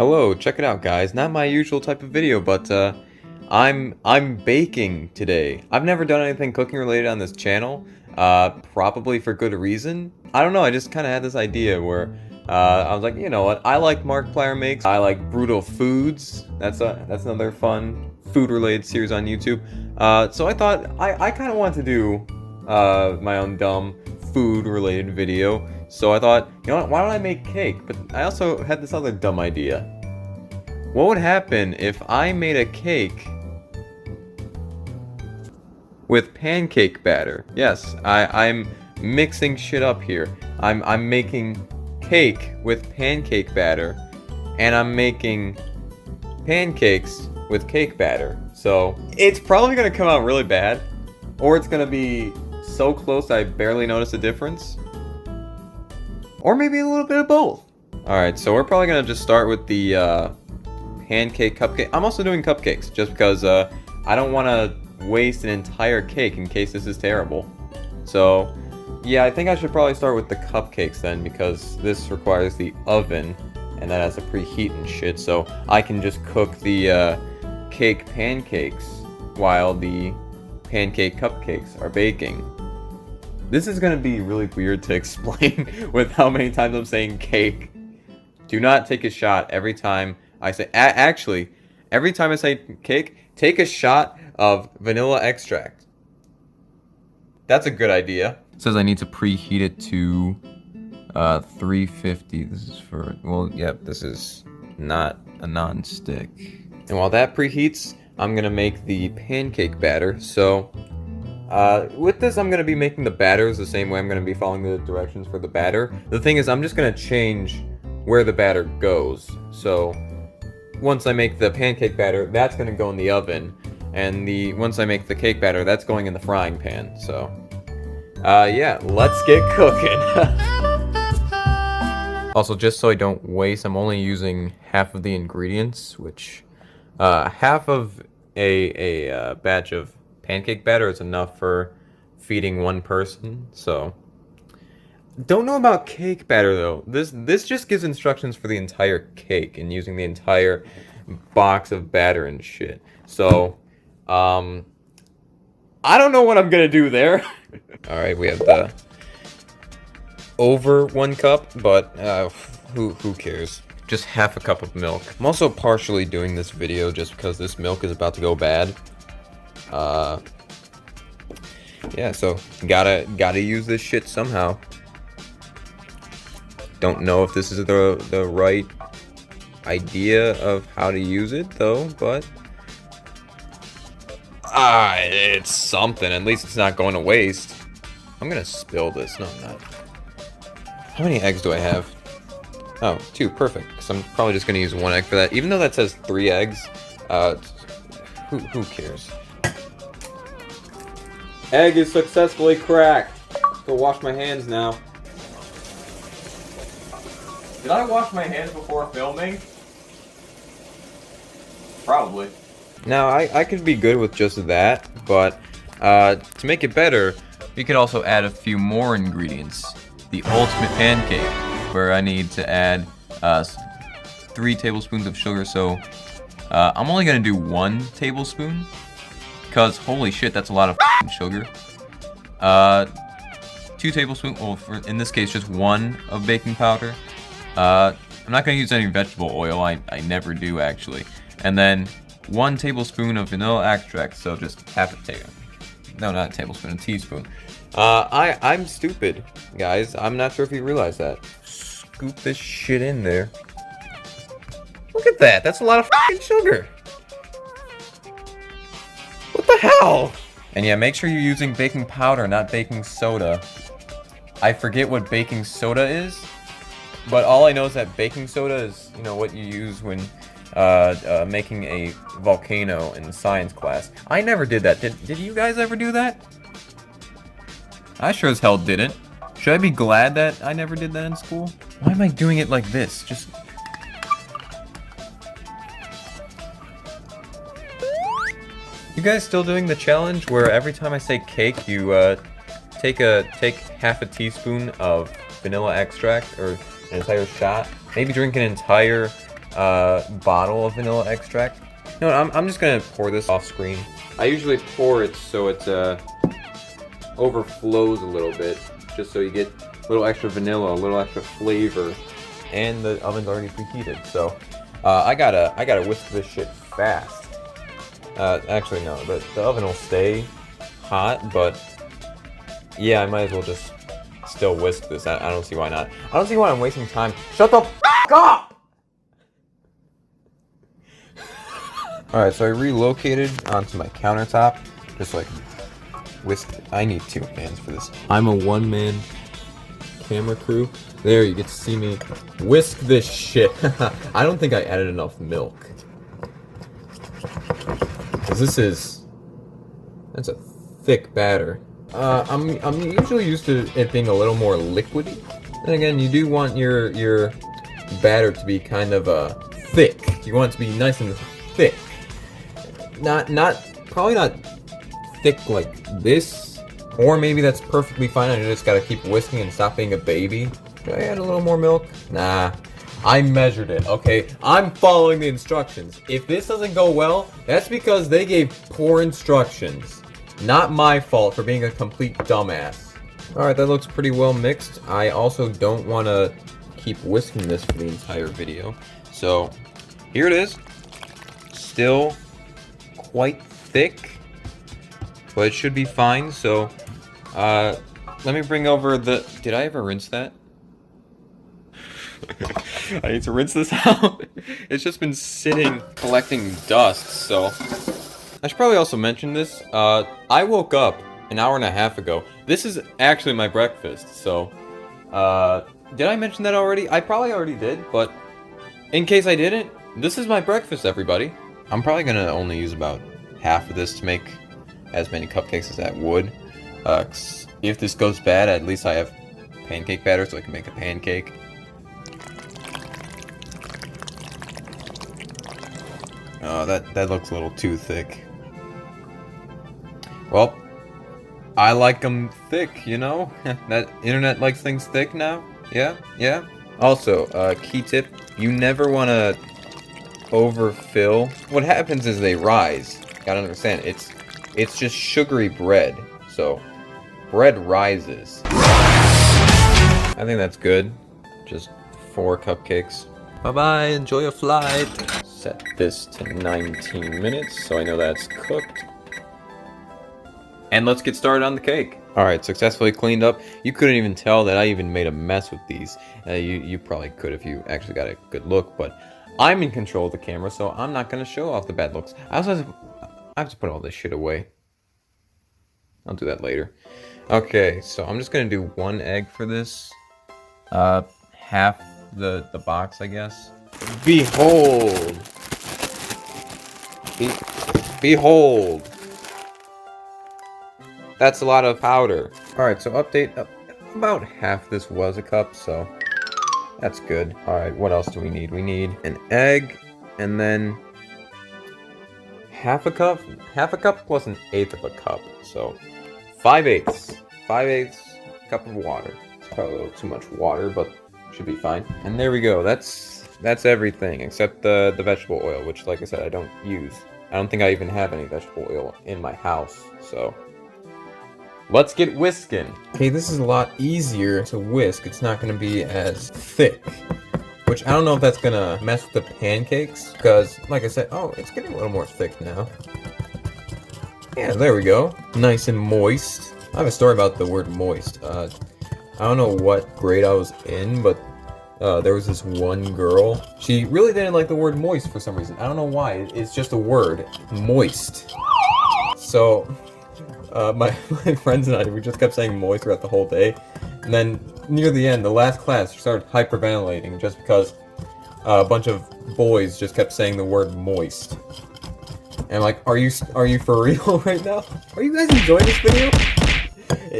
Hello, check it out guys. Not my usual type of video, but I'm baking today. I've never done anything cooking related on this channel, probably for good reason. I don't know, I just kind of had this idea where I was like, you know what, I like Markiplier Makes, I like Brutal Foods, that's another fun food related series on YouTube. So I thought I kind of want to do my own dumb food related video. So I thought, you know what, why don't I make cake? But I also had this other dumb idea. What would happen if I made a cake with pancake batter? Yes, I'm mixing shit up here. I'm making cake with pancake batter, and I'm making pancakes with cake batter. So it's probably gonna come out really bad, or it's gonna be so close I barely notice a difference. Or maybe a little bit of both. Alright, so we're probably gonna just start with the pancake cupcake. I'm also doing cupcakes, just because I don't want to waste an entire cake in case this is terrible. So, yeah, I think I should probably start with the cupcakes then, because this requires the oven, and that has to preheat and shit, so I can just cook the cake pancakes while the pancake cupcakes are baking. This is gonna be really weird to explain with how many times I'm saying cake. Do not take a shot every time I say... Actually, every time I say cake, take a shot of vanilla extract. That's a good idea. It says I need to preheat it to 350. This is for... Well, yep, this is not a non-stick. And while that preheats, I'm gonna make the pancake batter. So... with this, I'm going to be making the batters the same way I'm going to be following the directions for the batter. The thing is, I'm just going to change where the batter goes. So, once I make the pancake batter, that's going to go in the oven. And once I make the cake batter, that's going in the frying pan. So, yeah, let's get cooking. Also, just so I don't waste, I'm only using half of the ingredients, which, half of a batch of pancake batter is enough for feeding one person. So don't know about cake batter though. This just gives instructions for the entire cake and using the entire box of batter and shit. So I don't know what I'm gonna do there. All right, we have the over 1 cup, but who cares? Just half a cup of milk. I'm also partially doing this video just because this milk is about to go bad. Yeah, so gotta use this shit somehow. Don't know if this is the right idea of how to use it though, but it's something. At least it's not going to waste. I'm gonna spill this. No, I'm not. How many eggs do I have? Oh, 2, perfect. Because I'm probably just gonna use 1 egg for that. Even though that says 3 eggs, who cares? Egg is successfully cracked. Let's go wash my hands now. Did I wash my hands before filming? Probably. Now, I could be good with just that, but to make it better, we could also add a few more ingredients. The ultimate pancake, where I need to add 3 tablespoons of sugar, so I'm only going to do 1 tablespoon. Because, holy shit, that's a lot of sugar. 2 tablespoons, well, in this case, just 1 of baking powder. I'm not going to use any vegetable oil, I never do, actually. And then 1 tablespoon of vanilla extract, so just half a tablespoon. No, not a tablespoon, a teaspoon. I'm stupid, guys. I'm not sure if you realize that. Scoop this shit in there. Look at that, that's a lot of sugar. What the hell? And yeah, make sure you're using baking powder, not baking soda. I forget what baking soda is, but all I know is that baking soda is, you know, what you use when making a volcano in science class. I never did that. Did you guys ever do that? I sure as hell didn't. Should I be glad that I never did that in school? Why am I doing it like this? Just... You guys still doing the challenge where every time I say cake, you take half a teaspoon of vanilla extract or an entire shot? Maybe drink an entire bottle of vanilla extract. No, I'm just gonna pour this off screen. I usually pour it so it overflows a little bit, just so you get a little extra vanilla, a little extra flavor, and the oven's already preheated. So I gotta whisk this shit fast. Actually no, the oven will stay hot, but yeah, I might as well just still whisk this. I don't see why not. I don't see why I'm wasting time. Shut the f*** up! Alright, so I relocated onto my countertop, just so I can whisk it. I need 2 hands for this. I'm a one-man camera crew. There, you get to see me whisk this shit. I don't think I added enough milk. Because that's a thick batter. I'm usually used to it being a little more liquidy. And again, you do want your batter to be kind of thick. You want it to be nice and thick. Probably not thick like this, or maybe that's perfectly fine. I just gotta keep whisking and stop being a baby. Should I add a little more milk? Nah, I measured it. Okay, I'm following the instructions. If this doesn't go well, that's because they gave poor instructions. Not my fault for being a complete dumbass. All right, that looks pretty well mixed. I also don't want to keep whisking this for the entire video, so here it is. Still quite thick, but it should be fine. So let me bring over the... Did I ever rinse that? I need to rinse this out. It's just been sitting collecting dust, so I should probably also mention this. I woke up an hour and a half ago. This is actually my breakfast, so did I mention that already? I probably already did, but in case I didn't, this is my breakfast, everybody. I'm probably gonna only use about half of this to make as many cupcakes as that would. If this goes bad, at least I have pancake batter so I can make a pancake. Oh, that looks a little too thick. Well, I like them thick, you know? That internet likes things thick now? Yeah? Also, key tip, you never want to overfill. What happens is they rise. Gotta understand, it's just sugary bread, so bread rises. I think that's good. Just 4 cupcakes. Bye-bye, enjoy your flight. Set this to 19 minutes, so I know that's cooked. And let's get started on the cake. Alright, successfully cleaned up. You couldn't even tell that I even made a mess with these. You probably could if you actually got a good look, but I'm in control of the camera, so I'm not going to show off the bad looks. I have to put all this shit away. I'll do that later. Okay, so I'm just going to do 1 egg for this. Half the box, I guess. Behold! Behold! That's a lot of powder. Alright, so update. About half this was a cup, so that's good. Alright, what else do we need? We need an egg, and then half a cup? Half a cup plus 1/8 of a cup, so 5/8. 5/8 cup of water. It's probably a little too much water, but should be fine. And there we go. That's everything except the vegetable oil, which, like I said, I don't use. I don't think I even have any vegetable oil in my house, so let's get whisking. Okay, this is a lot easier to whisk. It's not going to be as thick, which I don't know if that's going to mess with the pancakes, because, like I said, oh, it's getting a little more thick now. Yeah, there we go. Nice and moist. I have a story about the word moist. I don't know what grade I was in, but there was this one girl. She really didn't like the word moist for some reason. I don't know why. It's just a word. Moist. So my friends and I, we just kept saying moist throughout the whole day. And then near the end, the last class, she started hyperventilating just because a bunch of boys just kept saying the word moist. And I'm like, are you for real right now? Are you guys enjoying this video?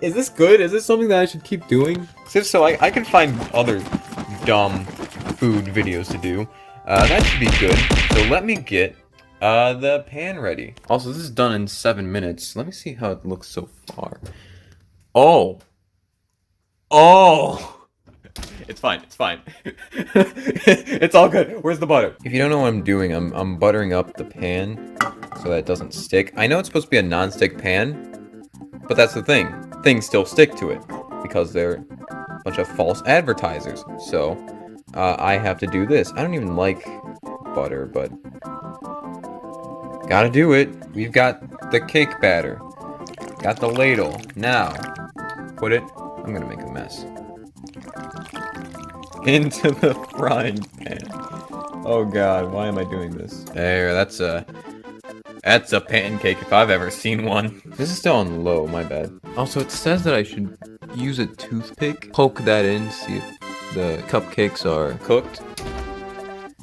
Is this good? Is this something that I should keep doing? If so, I can find other dumb food videos to do. That should be good. So let me get the pan ready. Also, this is done in 7 minutes. Let me see how it looks so far. Oh! It's fine. It's fine. It's all good. Where's the butter? If you don't know what I'm doing, I'm buttering up the pan so that it doesn't stick. I know it's supposed to be a non-stick pan, but that's the thing. Things still stick to it because they're a bunch of false advertisers. So I have to do this. I don't even like butter, but gotta do it. We've got the cake batter. Got the ladle. Now, put it. I'm gonna make a mess. Into the frying pan. Oh god, why am I doing this? There, that's a pancake if I've ever seen one. This is still on low, my bad. Also, it says that I should use a toothpick, poke that in, see if the cupcakes are cooked.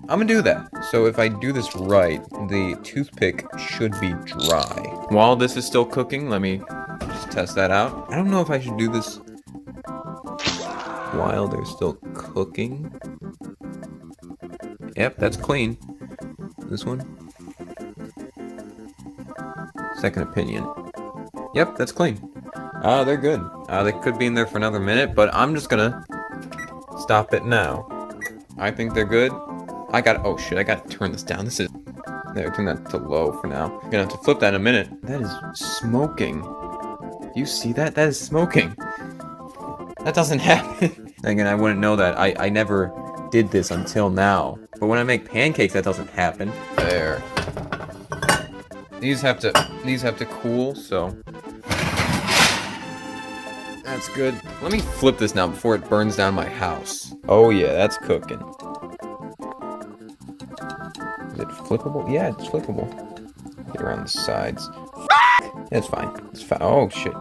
I'm gonna do that. So if I do this right, the toothpick should be dry. While this is still cooking, let me just test that out. I don't know if I should do this while they're still cooking. Yep, that's clean. This one. Second opinion. Yep, that's clean. They're good. They could be in there for another minute, but I'm just gonna stop it now. I think they're good. Oh shit, I gotta turn this down. There, turn that to low for now. I'm gonna have to flip that in a minute. That is smoking. Do you see that? That is smoking. That doesn't happen. Again, I wouldn't know that. I never did this until now. But when I make pancakes, that doesn't happen. There. These have to cool, so that's good. Let me flip this now before it burns down my house. Oh yeah, that's cooking. Is it flippable? Yeah, it's flippable. Get around the sides. It's fine. It's fine. Oh shit.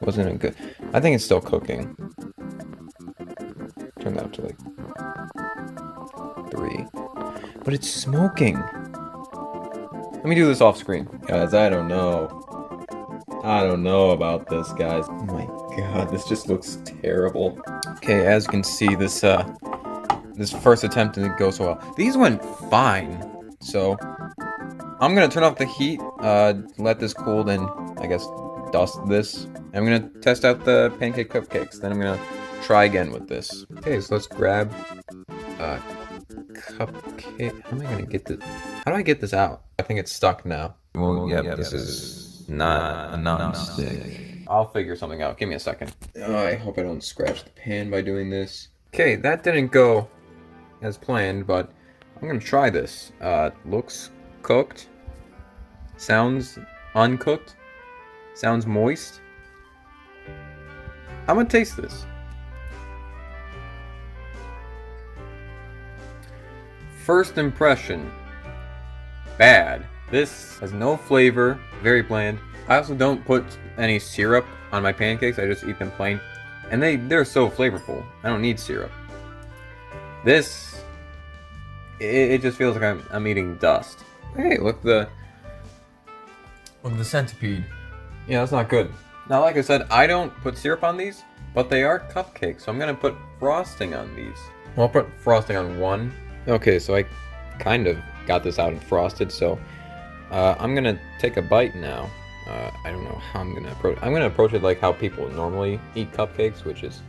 Wasn't it good? I think it's still cooking. Turn that up to like 3. But it's smoking. Let me do this off screen. Guys, I don't know. I don't know about this, guys. Oh my god, this just looks terrible. Okay, as you can see, this first attempt didn't go so well. These went fine. So, I'm gonna turn off the heat, let this cool, then, I guess, dust this. I'm gonna test out the pancake cupcakes, then I'm gonna try again with this. Okay, so let's grab cupcake. How am I gonna get this? How do I get this out? I think it's stuck now. Well, yep, this is not a non-stick. I'll figure something out. Give me a second. I hope I don't scratch the pan by doing this. Okay, that didn't go as planned, but I'm gonna try this. Looks cooked. Sounds uncooked. Sounds moist. I'm gonna taste this. First impression. Bad. This has no flavor, very bland. I also don't put any syrup on my pancakes, I just eat them plain. And they're so flavorful. I don't need syrup. This, it just feels like I'm eating dust. Hey, look the centipede. Yeah, that's not good. Now, like I said, I don't put syrup on these, but they are cupcakes, so I'm gonna put frosting on these. Well, I'll put frosting on one. Okay, so I kind of got this out and frosted, so I'm gonna take a bite now. I don't know how I'm gonna approach. I'm gonna approach it like how people normally eat cupcakes, which is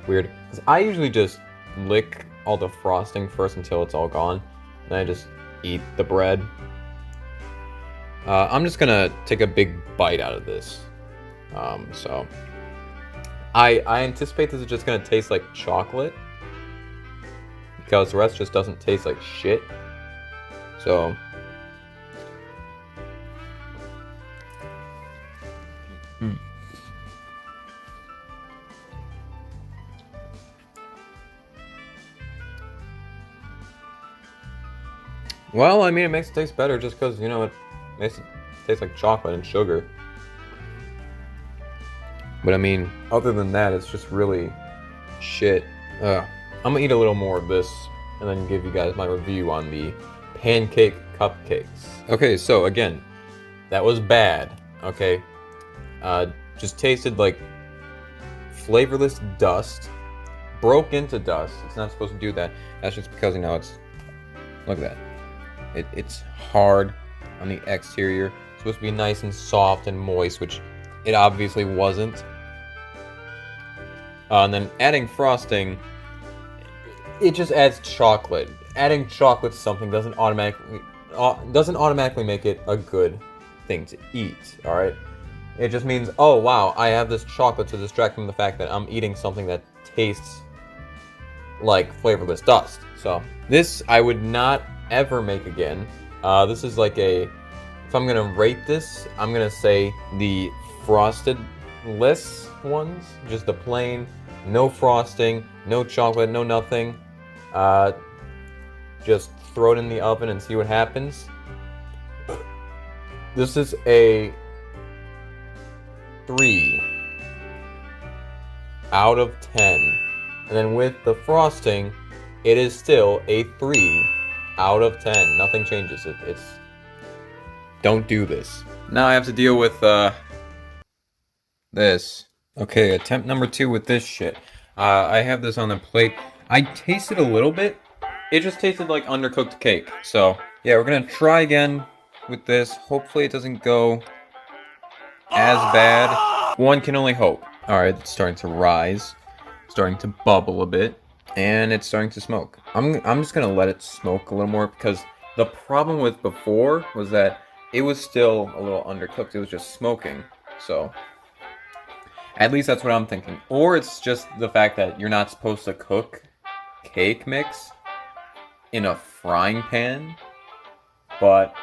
weird. Because I usually just lick all the frosting first until it's all gone, and I just eat the bread. I'm just gonna take a big bite out of this. So I anticipate this is just gonna taste like chocolate, because the rest just doesn't taste like shit. So well, I mean, it makes it taste better just because, you know, it makes it taste like chocolate and sugar. But I mean, other than that, it's just really shit. I'm gonna eat a little more of this and then give you guys my review on the pancake cupcakes. Okay, so again, that was bad, okay? Just tasted like flavorless dust. Broke into dust. It's not supposed to do that. That's just because, you know, it's... Look at that. It's hard on the exterior. It's supposed to be nice and soft and moist, which it obviously wasn't. And then adding frosting, it just adds chocolate. Adding chocolate to something doesn't automatically make it a good thing to eat. All right, it just means, oh wow, I have this chocolate to distract from the fact that I'm eating something that tastes like flavorless dust. So this I would not ever make again. This is like if I'm gonna rate this, I'm gonna say the frosted-less ones, just the plain, no frosting, no chocolate, no nothing. Just throw it in the oven and see what happens. This is a 3 out of 10. And then with the frosting, it is still a 3 out of 10. Nothing changes. It's don't do this. Now I have to deal with this. Okay, attempt number 2 with this shit. I have this on the plate. I tasted a little bit. It just tasted like undercooked cake. So yeah, we're gonna try again with this. Hopefully it doesn't go as bad. One can only hope. Alright, it's starting to rise. Starting to bubble a bit. And it's starting to smoke. I'm just gonna let it smoke a little more, because the problem with before was that it was still a little undercooked. It was just smoking. So at least that's what I'm thinking. Or it's just the fact that you're not supposed to cook cake mix in a frying pan. But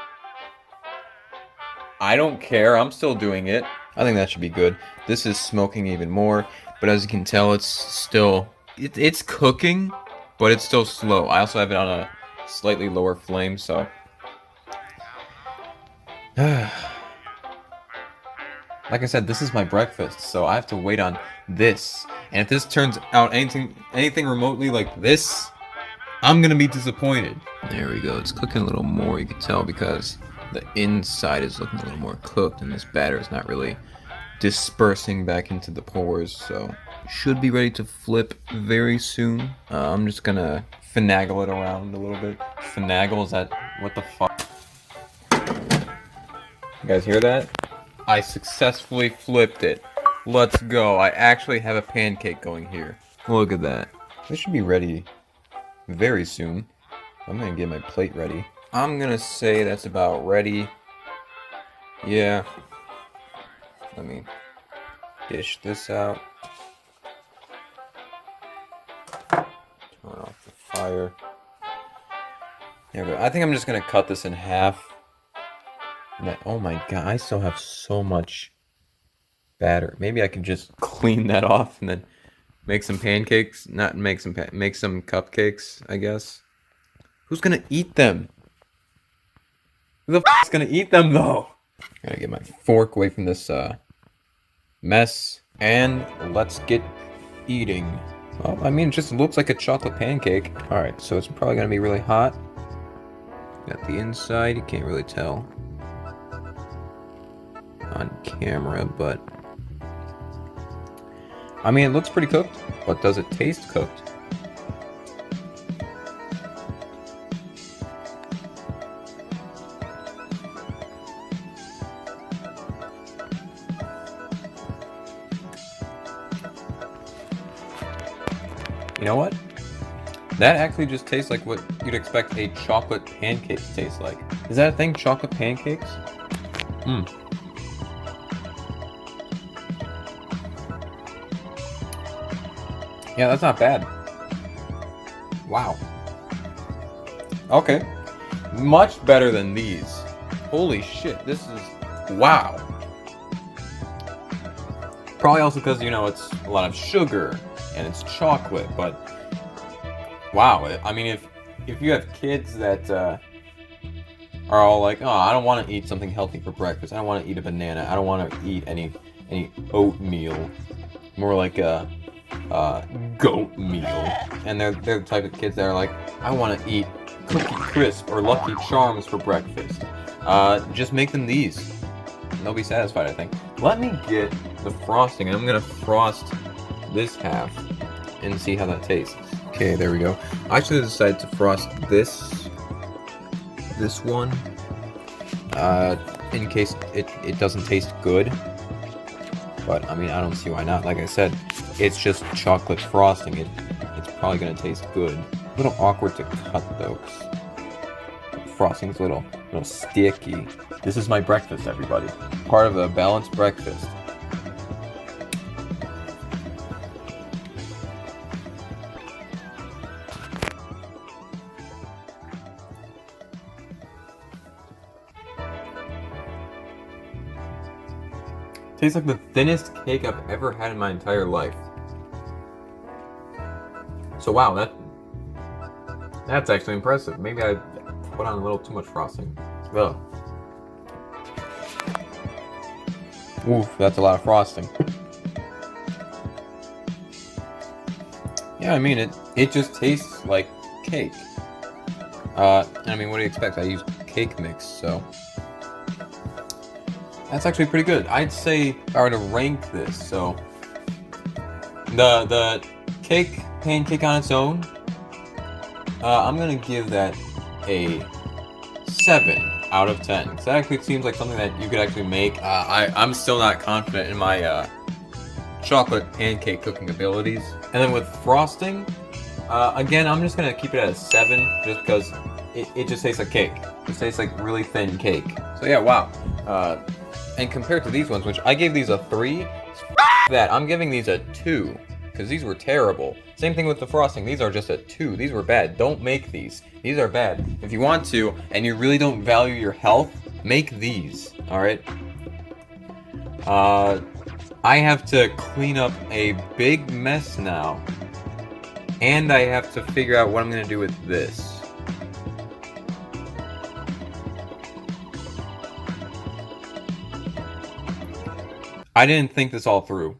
I don't care. I'm still doing it. I think that should be good. This is smoking even more. But as you can tell, it's still... It's cooking, but it's still slow. I also have it on a slightly lower flame, so... Like I said, this is my breakfast, so I have to wait on this. And if this turns out anything remotely like this, I'm gonna be disappointed. There we go. It's cooking a little more, you can tell, because the inside is looking a little more cooked, and this batter is not really dispersing back into the pores, so should be ready to flip very soon. I'm just gonna finagle it around a little bit. Finagle, is that what the fuck? You guys hear that? I successfully flipped it. Let's go. I actually have a pancake going here. Look at that. This should be ready very soon. I'm gonna get my plate ready. I'm gonna say that's about ready. Yeah. Let me dish this out. Turn off the fire. There we go. I think I'm just gonna cut this in half. Oh my god, I still have so much batter. Maybe I can just clean that off and then make some pancakes. Not make some make some cupcakes, I guess. Who's gonna eat them? Who the f is gonna eat them though? Gotta get my fork away from this mess, and let's get eating. Well, I mean, it just looks like a chocolate pancake. Alright, so it's probably gonna be really hot. Got the inside, you can't really tell on camera, but I mean, it looks pretty cooked, but does it taste cooked? You know what? That actually just tastes like what you'd expect a chocolate pancake to taste like. Is that a thing? Chocolate pancakes? Yeah, that's not bad. Wow. Okay. Much better than these. Holy shit, this is... Wow. Probably also because, you know, it's a lot of sugar and it's chocolate, but... Wow, I mean, if you have kids that are all like, oh, I don't want to eat something healthy for breakfast. I don't want to eat a banana. I don't want to eat any oatmeal. More like a... goat meal, and they're the type of kids that are like, I want to eat Cookie Crisp or Lucky Charms for breakfast. Just make them these. And they'll be satisfied, I think. Let me get the frosting, and I'm gonna frost this half and see how that tastes. Okay, there we go. I actually decided to frost this one, in case it doesn't taste good. but I mean, I don't see why not. Like I said, it's just chocolate frosting. It's probably gonna taste good. A little awkward to cut though. 'Cause frosting's a little sticky. This is my breakfast, everybody. Part of a balanced breakfast. Tastes like the thinnest cake I've ever had in my entire life. So wow, that's actually impressive. Maybe I put on a little too much frosting. Ugh. Oof, that's a lot of frosting. Yeah, I mean it just tastes like cake. I mean, what do you expect? I use cake mix, so that's actually pretty good. I'd say if I were to rank this, so the pancake on its own, I'm gonna give that a 7 out of 10. Because that actually seems like something that you could actually make. I'm still not confident in my chocolate pancake cooking abilities. And then with frosting, again, I'm just gonna keep it at a 7, just because it just tastes like cake. It tastes like really thin cake. So yeah, wow. And compared to these ones, which I gave these a 3, that I'm giving these a 2, because these were terrible. Same thing with the frosting. These are just a 2. These were bad. Don't make these. These are bad. If you want to, and you really don't value your health, make these. Alright? I have to clean up a big mess now. And I have to figure out what I'm going to do with this. I didn't think this all through.